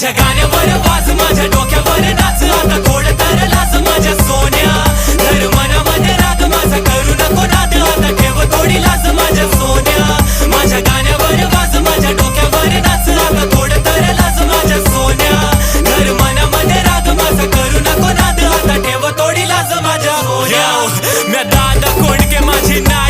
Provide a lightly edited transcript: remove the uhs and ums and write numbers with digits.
माझ्या गाण्यावर वाज, माझ्या डोक्यावर नाच, आता खोड तर लाज माझ्या सोन्या. धर मनामध्ये राग माझा, करू नको नाद, आता ठेव थोडी लाज माझ्या सोन्या. माझ्या गाण्यावर वाज, माझ्या डोक्यावर नाच, आता खोड तर लाज माझ्या सोन्या. धर मनामध्ये राग माझा, करू नको नाद, आता ठेव थोडी लाज माझ्या सोन्या. म्या दादा कोंडके माझी ना